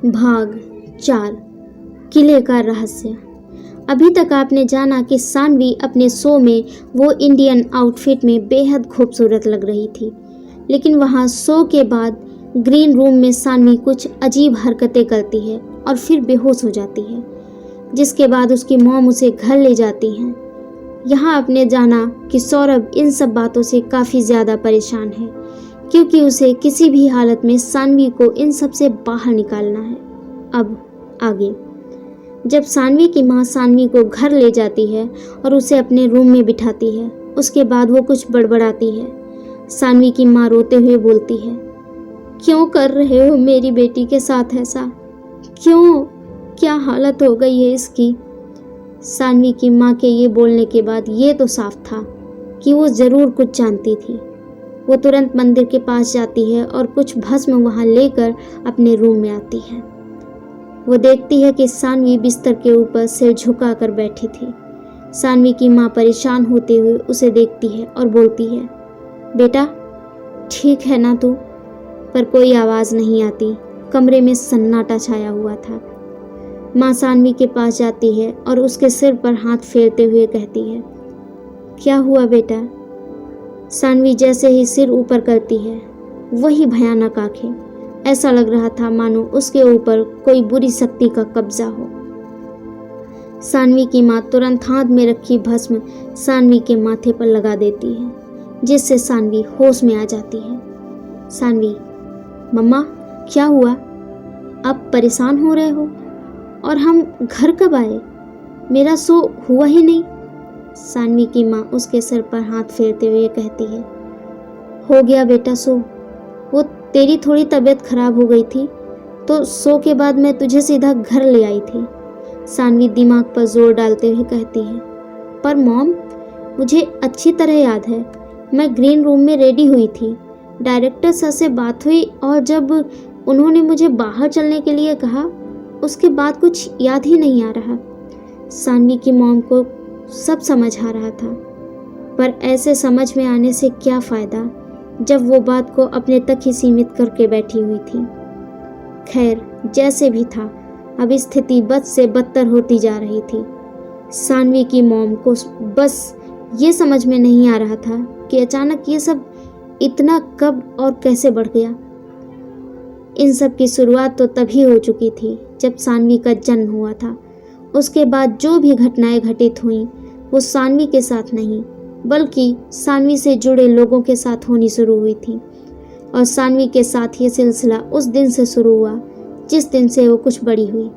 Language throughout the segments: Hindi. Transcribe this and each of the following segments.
भाग 4 किले का रहस्य। अभी तक आपने जाना कि सानवी अपने शो में वो इंडियन आउटफिट में बेहद खूबसूरत लग रही थी, लेकिन वहाँ शो के बाद ग्रीन रूम में सानवी कुछ अजीब हरकतें करती है और फिर बेहोश हो जाती है, जिसके बाद उसकी मॉम उसे घर ले जाती हैं। यहाँ आपने जाना कि सौरभ इन सब बातों से काफ़ी ज़्यादा परेशान है, क्योंकि उसे किसी भी हालत में सानवी को इन सब से बाहर निकालना है। अब आगे, जब सानवी की माँ सानवी को घर ले जाती है और उसे अपने रूम में बिठाती है, उसके बाद वो कुछ बड़बड़ाती है। सानवी की माँ रोते हुए बोलती है, क्यों कर रहे हो मेरी बेटी के साथ ऐसा? क्यों? क्या हालत हो गई है इसकी? सानवी की माँ के ये बोलने के बाद ये तो साफ था कि वो ज़रूर कुछ जानती थी। वो तुरंत मंदिर के पास जाती है और कुछ भस्म वहाँ लेकर अपने रूम में आती है। वो देखती है कि सानवी बिस्तर के ऊपर सिर झुका कर बैठी थी। सानवी की माँ परेशान होते हुए उसे देखती है और बोलती है, बेटा ठीक है ना तू? पर कोई आवाज़ नहीं आती। कमरे में सन्नाटा छाया हुआ था। माँ सानवी के पास जाती है और उसके सिर पर हाथ फेरते हुए कहती है, क्या हुआ बेटा? सानवी जैसे ही सिर ऊपर करती है, वही भयानक आंखें। ऐसा लग रहा था मानो उसके ऊपर कोई बुरी शक्ति का कब्जा हो। सानवी की माँ तुरंत हाथ में रखी भस्म सानवी के माथे पर लगा देती है, जिससे सानवी होश में आ जाती है। सानवी, मम्मा क्या हुआ? आप परेशान हो रहे हो? और हम घर कब आए? मेरा शो हुआ ही नहीं। सानवी की माँ उसके सिर पर हाथ फेरते हुए कहती है, हो गया बेटा शो। वो तेरी थोड़ी तबीयत खराब हो गई थी, तो शो के बाद मैं तुझे सीधा घर ले आई थी। सानवी दिमाग पर जोर डालते हुए कहती है, पर मॉम, मुझे अच्छी तरह याद है, मैं ग्रीन रूम में रेडी हुई थी। डायरेक्टर सर से बात हुई और जब उन्होंने मुझे बाहर चलने के लिए कहा, उसके बाद कुछ याद ही नहीं आ रहा। सानवी की मॉम को सब समझ आ रहा था, पर ऐसे समझ में आने से क्या फ़ायदा जब वो बात को अपने तक ही सीमित करके बैठी हुई थी। खैर, जैसे भी था, अब स्थिति बद से बदतर होती जा रही थी। सानवी की मॉम को बस ये समझ में नहीं आ रहा था कि अचानक ये सब इतना कब और कैसे बढ़ गया। इन सब की शुरुआत तो तभी हो चुकी थी जब सानवी का जन्म हुआ था। उसके बाद जो भी घटनाएं घटित हुईं, वो सानवी के साथ नहीं, बल्कि सानवी से जुड़े लोगों के साथ होनी शुरू हुई थी। और सानवी के साथ ये सिलसिला उस दिन से शुरू हुआ जिस दिन से वो कुछ बड़ी हुई।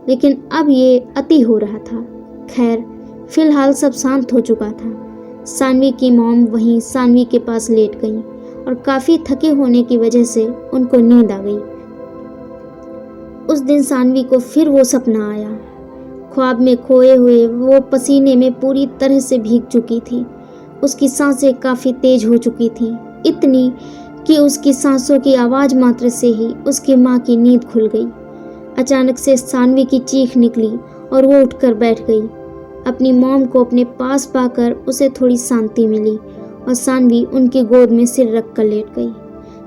लेकिन अब ये अति हो रहा था। खैर, फिलहाल सब शांत हो चुका था। सानवी की मॉम वहीं सानवी के पास लेट गई और काफ़ी थके होने की वजह से उनको नींद आ गई। उस दिन सानवी को फिर वो सपना आया। ख्वाब में खोए हुए वो पसीने में पूरी तरह से भीग चुकी थी। उसकी सांसें काफ़ी तेज हो चुकी थीं, इतनी कि उसकी सांसों की आवाज़ मात्र से ही उसकी माँ की नींद खुल गई। अचानक से सानवी की चीख निकली और वो उठकर बैठ गई। अपनी मॉम को अपने पास पाकर उसे थोड़ी शांति मिली और सानवी उनकी गोद में सिर रख कर लेट गई।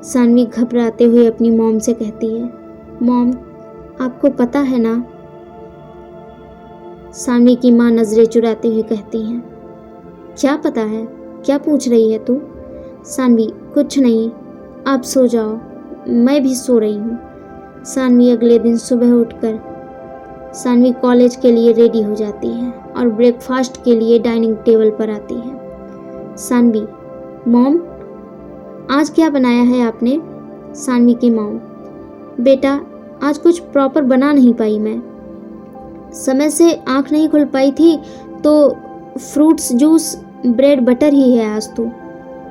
सानवी घबराते हुए अपनी मॉम से कहती है, मॉम, आपको पता है ना? सानवी की माँ नज़रें चुराते हुए कहती हैं, क्या पता है? क्या पूछ रही है तू? सानवी, कुछ नहीं, आप सो जाओ, मैं भी सो रही हूँ। सानवी अगले दिन सुबह उठकर सानवी कॉलेज के लिए रेडी हो जाती है और ब्रेकफास्ट के लिए डाइनिंग टेबल पर आती है। सानवी, मॉम, आज क्या बनाया है आपने? सानवी की मॉम, बेटा, आज कुछ प्रॉपर बना नहीं पाई मैं। समय से आँख नहीं खुल पाई थी, तो फ्रूट्स जूस ब्रेड बटर ही है आज तो।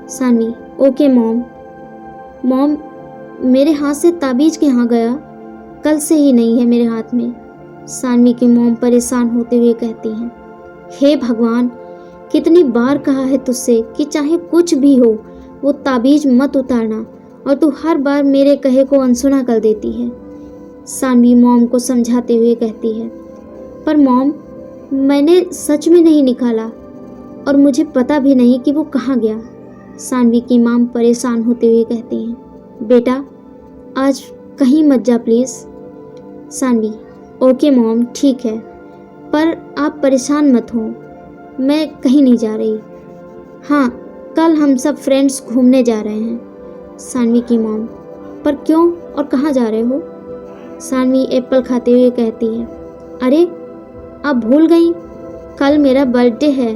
Saanvi, okay mom. मॉम, मेरे हाथ से ताबीज़ कहाँ गया? कल से ही नहीं है मेरे हाथ में। सानवी की मॉम परेशान होते हुए कहती हैं, हे भगवान, कितनी बार कहा है तुझसे कि चाहे कुछ भी हो वो ताबीज़ मत उतारना, और तू हर बार मेरे कहे को अनसुना कर देती है। सानवी मॉम को समझाते हुए कहती है, पर मॉम, मैंने सच में नहीं निकाला और मुझे पता भी नहीं कि वो कहाँ गया। सानवी की मॉम परेशान होते हुए कहती हैं, बेटा, आज कहीं मत जा प्लीज़। सानवी, ओके मॉम, ठीक है, पर आप परेशान मत हो, मैं कहीं नहीं जा रही। हाँ, कल हम सब फ्रेंड्स घूमने जा रहे हैं। सानवी की मॉम, पर क्यों और कहाँ जा रहे हो? सानवी एप्पल खाते हुए कहती है, अरे आप भूल गई, कल मेरा बर्थडे है।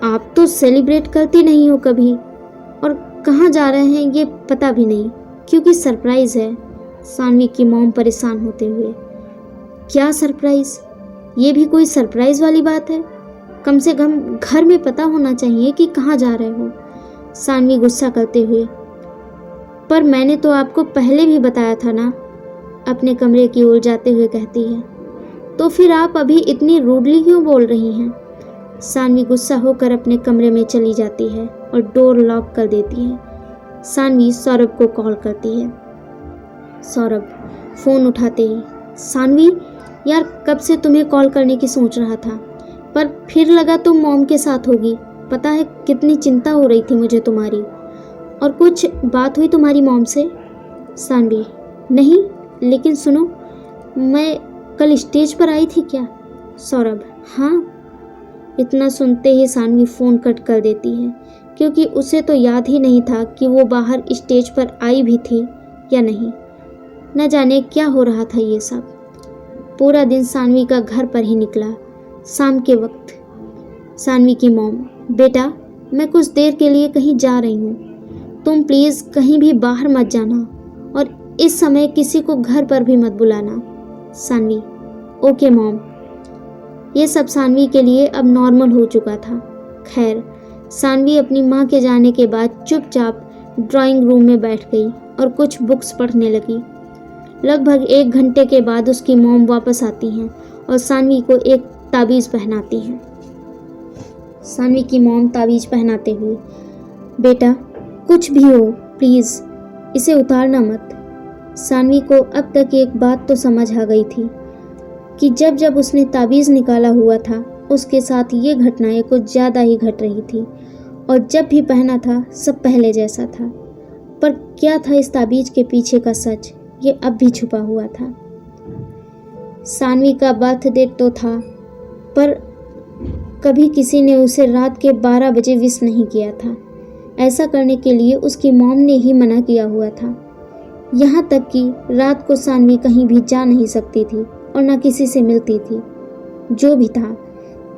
आप तो सेलिब्रेट करती नहीं हो कभी, और कहाँ जा रहे हैं ये पता भी नहीं, क्योंकि सरप्राइज़ है। सानवी की मॉम परेशान होते हुए, क्या सरप्राइज़? ये भी कोई सरप्राइज़ वाली बात है? कम से कम घर में पता होना चाहिए कि कहाँ जा रहे हो। सानवी गुस्सा करते हुए, पर मैंने तो आपको पहले भी बताया था ना। अपने कमरे की ओर जाते हुए कहती है, तो फिर आप अभी इतनी रूडली क्यों बोल रही हैं? सानवी गुस्सा होकर अपने कमरे में चली जाती है और डोर लॉक कर देती है। सानवी सौरभ को कॉल करती है। सौरभ फ़ोन उठाते ही, सानवी यार, कब से तुम्हें कॉल करने की सोच रहा था, पर फिर लगा तुम मॉम के साथ होगी। पता है कितनी चिंता हो रही थी मुझे तुम्हारी। और कुछ बात हुई तुम्हारी मॉम से? सानवी, नहीं, लेकिन सुनो, मैं कल स्टेज पर आई थी क्या? सौरभ, हाँ। इतना सुनते ही सानवी फ़ोन कट कर देती है, क्योंकि उसे तो याद ही नहीं था कि वो बाहर स्टेज पर आई भी थी या नहीं। न जाने क्या हो रहा था ये सब। पूरा दिन सानवी का घर पर ही निकला। शाम के वक्त सानवी की मॉम, बेटा मैं कुछ देर के लिए कहीं जा रही हूँ, तुम प्लीज़ कहीं भी बाहर मत जाना, और इस समय किसी को घर पर भी मत बुलाना। Sanvi, okay mom. ये सब सानवी के लिए अब नॉर्मल हो चुका था। खैर, सानवी अपनी माँ के जाने के बाद चुपचाप ड्राइंग रूम में बैठ गई और कुछ बुक्स पढ़ने लगी। लगभग 1 घंटे के बाद उसकी मॉम वापस आती हैं और सानवी को एक ताबीज़ पहनाती हैं। सानवी की मॉम ताबीज़ पहनाते हुए, बेटा कुछ भी हो प्लीज़ इसे उतारना मत। सानवी को अब तक एक बात तो समझ आ गई थी कि जब जब उसने ताबीज़ निकाला हुआ था, उसके साथ ये घटनाएं कुछ ज़्यादा ही घट रही थी, और जब भी पहना था सब पहले जैसा था। पर क्या था इस ताबीज़ के पीछे का सच, ये अब भी छुपा हुआ था। सानवी का बर्थडे तो था, पर कभी किसी ने उसे रात के 12 बजे विश नहीं किया था। ऐसा करने के लिए उसकी मॉम ने ही मना किया हुआ था। यहाँ तक कि रात को सानवी कहीं भी जा नहीं सकती थी और न किसी से मिलती थी। जो भी था,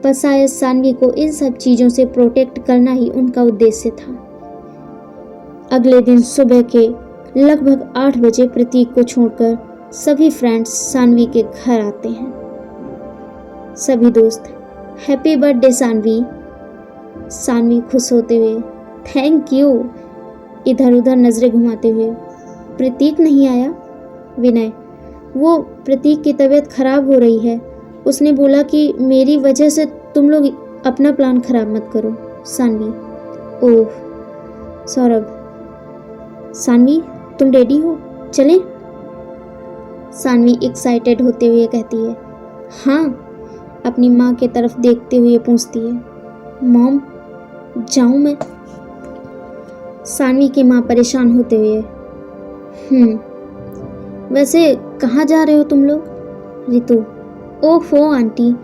पर शायद सानवी को इन सब चीज़ों से प्रोटेक्ट करना ही उनका उद्देश्य था। अगले दिन सुबह के लगभग 8 बजे प्रतीक को छोड़कर सभी फ्रेंड्स सानवी के घर आते हैं। सभी दोस्त, हैप्पी बर्थडे सानवी। सानवी खुश होते हुए, थैंक यू, इधर उधर नज़रें घुमाते हुए। प्रतीक नहीं आया? विनय, वो प्रतीक की तबीयत खराब हो रही है, उसने बोला कि मेरी वजह से तुम लोग अपना प्लान खराब मत करो। सानवी, ओह। सौरभ, सानवी तुम रेडी हो, चलें? सानवी एक्साइटेड होते हुए कहती है, हाँ। अपनी माँ की तरफ देखते हुए पूछती है, मॉम जाऊँ मैं? सानवी की माँ परेशान होते हुए, वैसे कहाँ जा रहे हो तुम लोग? रितु, ओहो आंटी,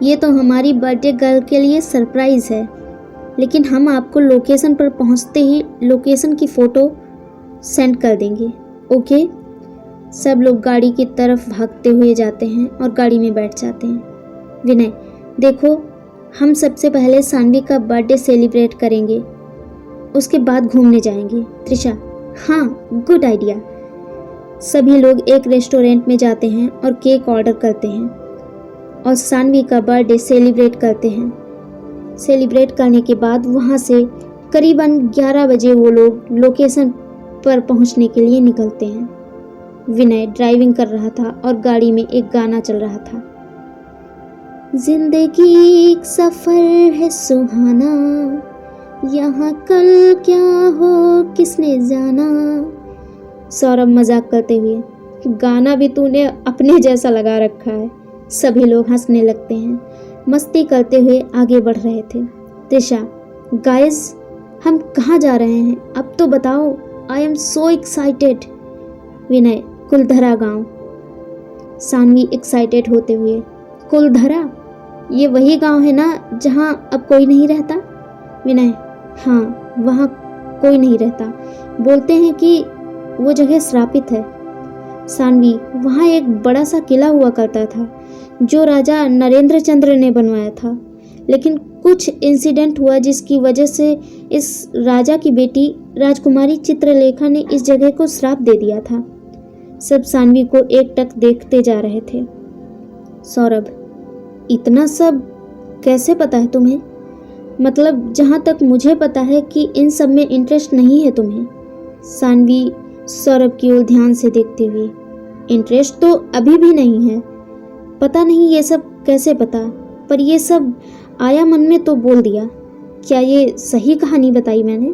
ये तो हमारी बर्थडे गर्ल के लिए सरप्राइज़ है, लेकिन हम आपको लोकेशन पर पहुँचते ही लोकेशन की फ़ोटो सेंड कर देंगे, ओके? सब लोग गाड़ी की तरफ भागते हुए जाते हैं और गाड़ी में बैठ जाते हैं। विनय, देखो हम सबसे पहले सानवी का बर्थडे सेलिब्रेट करेंगे, उसके बाद घूमने जाएंगे। त्रिशा, हाँ गुड आइडिया। सभी लोग एक रेस्टोरेंट में जाते हैं और केक ऑर्डर करते हैं और सानवी का बर्थडे सेलिब्रेट करते हैं। सेलिब्रेट करने के बाद वहाँ से करीबन 11 बजे वो लोग लोकेशन पर पहुँचने के लिए निकलते हैं। विनय ड्राइविंग कर रहा था और गाड़ी में एक गाना चल रहा था, जिंदगी एक सफ़र है सुहाना, यहाँ कल क्या हो किसने जाना। सौरभ मजाक करते हुए, गाना भी तूने अपने जैसा लगा रखा है। सभी लोग हंसने लगते हैं। मस्ती करते हुए आगे बढ़ रहे थे। त्रिशा, गाइस हम कहाँ जा रहे हैं अब तो बताओ, आई एम सो एक्साइटेड। विनय, कुलधरा गांव। सानवी एक्साइटेड होते हुए। कुलधरा, ये वही गांव है ना जहां अब कोई नहीं रहता? विनय, हाँ, वहाँ कोई नहीं रहता। बोलते हैं कि वो जगह श्रापित है। सानवी, वहाँ एक बड़ा सा किला हुआ करता था जो राजा नरेंद्र चंद्र ने बनवाया था, लेकिन कुछ इंसिडेंट हुआ जिसकी वजह से इस राजा की बेटी राजकुमारी चित्रलेखा ने इस जगह को श्राप दे दिया था। सब सानवी को एकटक देखते जा रहे थे। सौरभ, इतना सब कैसे पता है तुम्हें? मतलब जहाँ तक मुझे पता है कि इन सब में इंटरेस्ट नहीं है तुम्हें। सानवी सौरभ की ओर ध्यान से देखते हुए, इंटरेस्ट तो अभी भी नहीं है। पता नहीं ये सब कैसे पता, पर ये सब आया मन में तो बोल दिया। क्या ये सही कहानी बताई मैंने?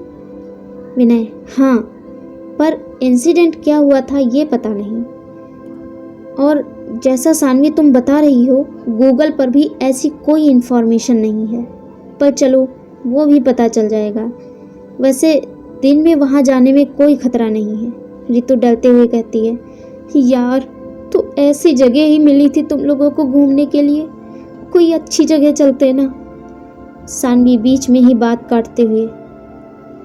विनय, हाँ, पर इंसिडेंट क्या हुआ था ये पता नहीं। और जैसा सानवी तुम बता रही हो, गूगल पर भी ऐसी कोई इन्फॉर्मेशन नहीं है, पर चलो वो भी पता चल जाएगा। वैसे दिन में वहाँ जाने में कोई खतरा नहीं है। रितु डरते हुए कहती है, यार तो ऐसी जगह ही मिली थी तुम लोगों को घूमने के लिए, कोई अच्छी जगह चलते ना। सानवी बीच में ही बात काटते हुए,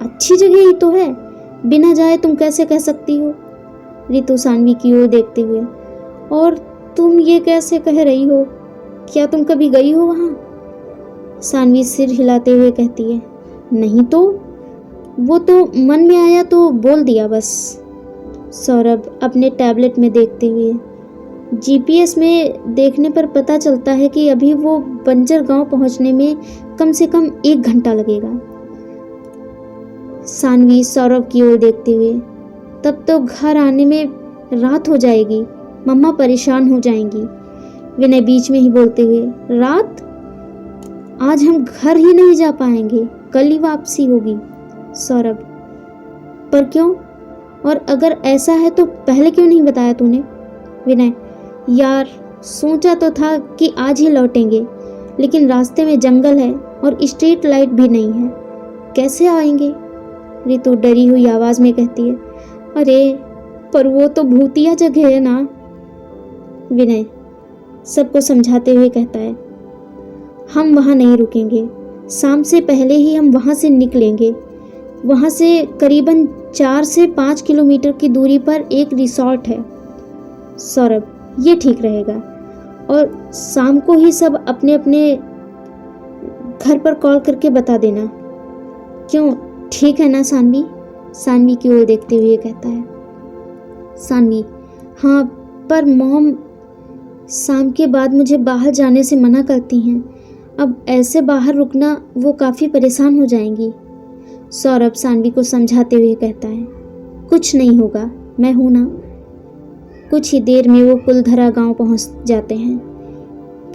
अच्छी जगह ही तो है, बिना जाए तुम कैसे कह सकती हो? रितु सानवी की ओर देखते हुए, और तुम ये कैसे कह रही हो? क्या तुम कभी गई हो वहाँ? सानवी सिर हिलाते हुए कहती है, नहीं तो, वो तो मन में आया तो बोल दिया बस। सौरभ अपने टैबलेट में देखते हुए, जीपीएस में देखने पर पता चलता है कि अभी वो बंजर गांव पहुंचने में कम से कम 1 घंटा लगेगा। सानवी सौरभ की ओर देखते हुए, तब तो घर आने में रात हो जाएगी, मम्मा परेशान हो जाएंगी। विनय बीच में ही बोलते हुए, रात? आज हम घर ही नहीं जा पाएंगे, कल ही वापसी होगी। सौरभ, पर क्यों? और अगर ऐसा है तो पहले क्यों नहीं बताया तूने? विनय, यार सोचा तो था कि आज ही लौटेंगे, लेकिन रास्ते में जंगल है और स्ट्रीट लाइट भी नहीं है, कैसे आएंगे? रितु डरी हुई आवाज में कहती है, अरे पर वो तो भूतिया जगह है ना। विनय सबको समझाते हुए कहता है, हम वहाँ नहीं रुकेंगे, शाम से पहले ही हम वहाँ से निकलेंगे। वहाँ से करीबन 4 से 5 किलोमीटर की दूरी पर एक रिसॉर्ट है। सौरभ, ये ठीक रहेगा, और शाम को ही सब अपने अपने घर पर कॉल करके बता देना। क्यों, ठीक है ना सानवी? सानवी की ओर देखते हुए कहता है। सानवी, हाँ, पर मॉम शाम के बाद मुझे बाहर जाने से मना करती हैं। अब ऐसे बाहर रुकना वो काफ़ी परेशान हो जाएंगी। सौरभ सानवी को समझाते हुए कहता है, कुछ नहीं होगा, मैं हूं ना। कुछ ही देर में वो कुलधरा गांव पहुंच जाते हैं।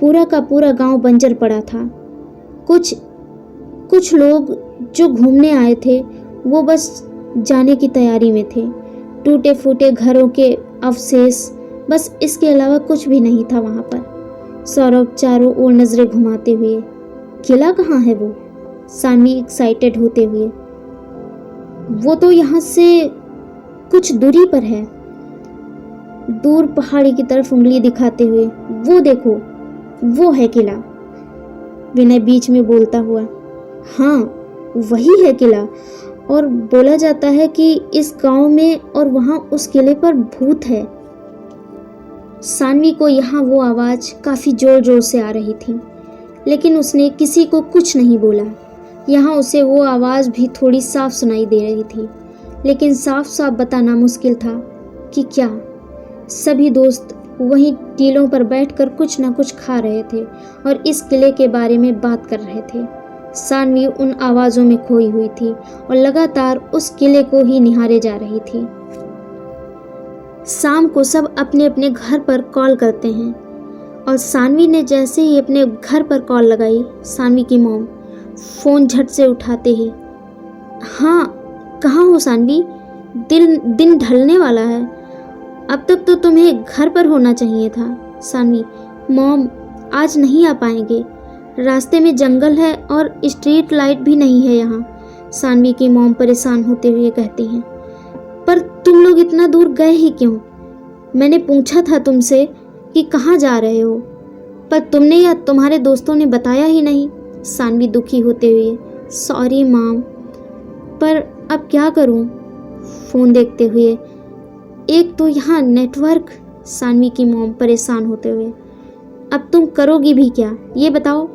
पूरा का पूरा गांव बंजर पड़ा था। कुछ लोग जो घूमने आए थे वो बस जाने की तैयारी में थे। टूटे फूटे घरों के अवशेष, बस इसके अलावा कुछ भी नहीं था वहाँ पर। सौरभ चारों ओर नजरें घुमाते हुए, किला कहाँ है वो? सानवी एक्साइटेड होते हुए, वो तो यहाँ से कुछ दूरी पर है। दूर पहाड़ी की तरफ उंगली दिखाते हुए, वो देखो, वो है किला। विनय बीच में बोलता हुआ, हाँ वही है किला, और बोला जाता है कि इस गांव में और वहाँ उस किले पर भूत है। सानवी को यहाँ वो आवाज़ काफ़ी जोर जोर से आ रही थी, लेकिन उसने किसी को कुछ नहीं बोला। यहाँ उसे वो आवाज़ भी थोड़ी साफ सुनाई दे रही थी, लेकिन साफ साफ बताना मुश्किल था कि क्या। सभी दोस्त वहीं टीलों पर बैठकर कुछ न कुछ खा रहे थे और इस किले के बारे में बात कर रहे थे। सानवी उन आवाज़ों में खोई हुई थी और लगातार उस किले को ही निहारे जा रही थी। शाम को सब अपने अपने घर पर कॉल करते हैं, और सानवी ने जैसे ही अपने घर पर कॉल लगाई, सानवी की मॉम फ़ोन झट से उठाते ही, हाँ कहाँ हो सानवी? दिन ढलने वाला है, अब तक तो तुम्हें घर पर होना चाहिए था। सानवी, मॉम आज नहीं आ पाएंगे, रास्ते में जंगल है और स्ट्रीट लाइट भी नहीं है यहाँ। सानवी की मॉम परेशान होते हुए कहती हैं, पर तुम लोग इतना दूर गए ही क्यों? मैंने पूछा था तुमसे, कि कहाँ जा रहे हो, पर तुमने या तुम्हारे दोस्तों ने बताया ही नहीं। सानवी दुखी होते हुए, सॉरी मॉम, पर अब क्या करूं? फ़ोन देखते हुए, एक तो यहाँ नेटवर्क। सानवी की मॉम परेशान होते हुए, अब तुम करोगी भी क्या, ये बताओ।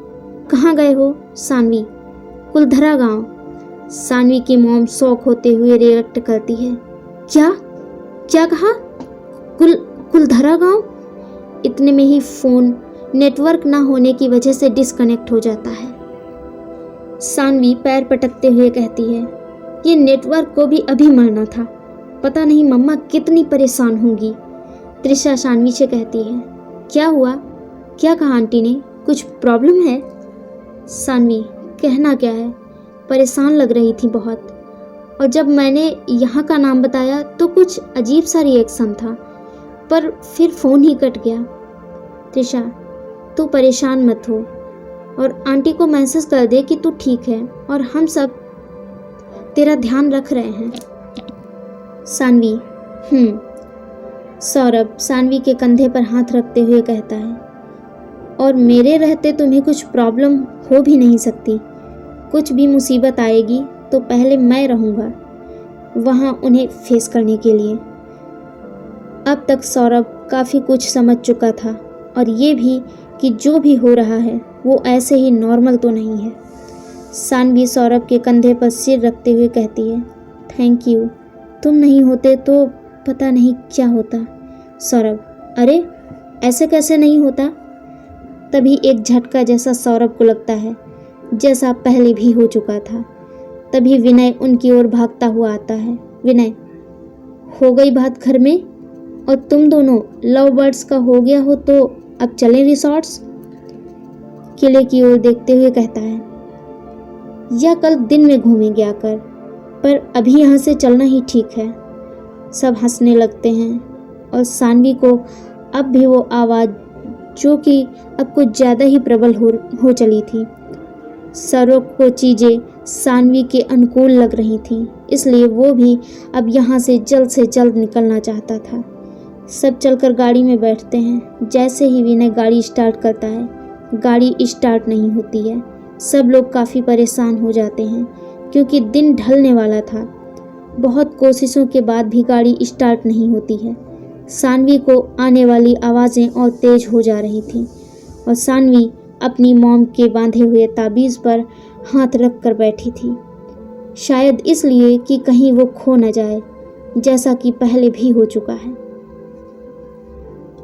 कहाँ गए हो? सानवी, कुलधरा गांव। सानवी की मॉम शौक होते हुए रिएक्ट करती है, क्या क्या कहा? कुलधरा गांव? इतने में ही फ़ोन नेटवर्क ना होने की वजह से डिस्कनेक्ट हो जाता है। सानवी पैर पटकते हुए कहती है, ये नेटवर्क को भी अभी मरना था। पता नहीं मम्मा कितनी परेशान होंगी। त्रिशा सानवी से कहती है, क्या हुआ? क्या कहा आंटी ने? कुछ प्रॉब्लम है? सानवी, कहना क्या है, परेशान लग रही थी बहुत, और जब मैंने यहाँ का नाम बताया तो कुछ अजीब सा रिएक्शन था, पर फिर फ़ोन ही कट गया। त्रिशा, तू परेशान मत हो और आंटी को मैसेज कर दे कि तू ठीक है और हम सब तेरा ध्यान रख रहे हैं। सानवी, सौरभ सानवी के कंधे पर हाथ रखते हुए कहता है, और मेरे रहते तुम्हें कुछ प्रॉब्लम हो भी नहीं सकती। कुछ भी मुसीबत आएगी तो पहले मैं रहूँगा वहाँ उन्हें फेस करने के लिए। अब तक सौरभ काफ़ी कुछ समझ चुका था, और ये भी कि जो भी हो रहा है वो ऐसे ही नॉर्मल तो नहीं है। सानवी सौरभ के कंधे पर सिर रखते हुए कहती है, थैंक यू, तुम नहीं होते तो पता नहीं क्या होता। सौरभ, अरे ऐसे कैसे नहीं होता? तभी एक झटका जैसा सौरभ को लगता है, जैसा पहले भी हो चुका था। तभी विनय उनकी ओर भागता हुआ आता है। विनय, हो गई बात घर में, और तुम दोनों लव बर्ड्स का हो गया हो तो अब चलें रिसॉर्ट्स? किले की ओर देखते हुए कहता है, या कल दिन में घूमेंगे आकर, पर अभी यहाँ से चलना ही ठीक है। सब हंसने लगते हैं, और सानवी को अब भी वो आवाज़ जो कि अब कुछ ज़्यादा ही प्रबल हो चली थी। सर्व को चीज़ें सानवी के अनुकूल लग रही थीं, इसलिए वो भी अब यहाँ से जल्द निकलना चाहता था। सब चलकर गाड़ी में बैठते हैं। जैसे ही विनय गाड़ी स्टार्ट करता है, गाड़ी स्टार्ट नहीं होती है। सब लोग काफ़ी परेशान हो जाते हैं, क्योंकि दिन ढलने वाला था। बहुत कोशिशों के बाद भी गाड़ी स्टार्ट नहीं होती है। सानवी को आने वाली आवाज़ें और तेज हो जा रही थीं, और सानवी अपनी मॉम के बांधे हुए ताबीज़ पर हाथ रख कर बैठी थी, शायद इसलिए कि कहीं वो खो न जाए, जैसा कि पहले भी हो चुका है।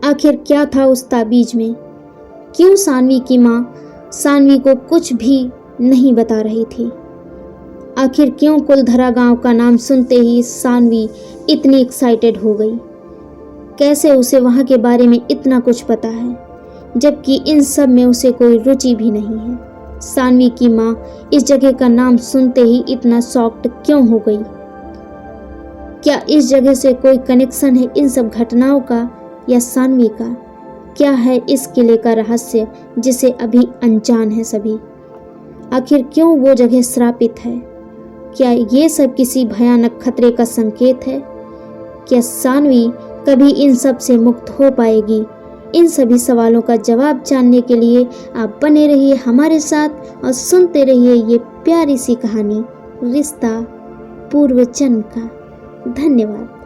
आखिर क्या था उस ताबीज़ में? क्यों सानवी की माँ सानवी को कुछ भी नहीं बता रही थी? आखिर क्यों कुलधरा गांव का नाम सुनते ही सानवी इतनी एक्साइटेड हो गई? कैसे उसे वहाँ के बारे में इतना कुछ पता है, जबकि इन सब में उसे कोई रुचि भी नहीं है? सानवी की माँ इस जगह का नाम सुनते ही इतना शॉक्ड क्यों हो गई? क्या इस जगह से कोई कनेक्शन है इन सब घटनाओं का, या सानवी का? क्या है इस किले का रहस्य जिसे अभी अनजान है सभी? आखिर क्यों वो जगह श्रापित है? क्या ये सब किसी भयानक खतरे का संकेत है? क्या सानवी कभी इन सब से मुक्त हो पाएगी? इन सभी सवालों का जवाब जानने के लिए आप बने रहिए हमारे साथ और सुनते रहिए ये प्यारी सी कहानी रिश्ता पूर्व जन्म का। धन्यवाद।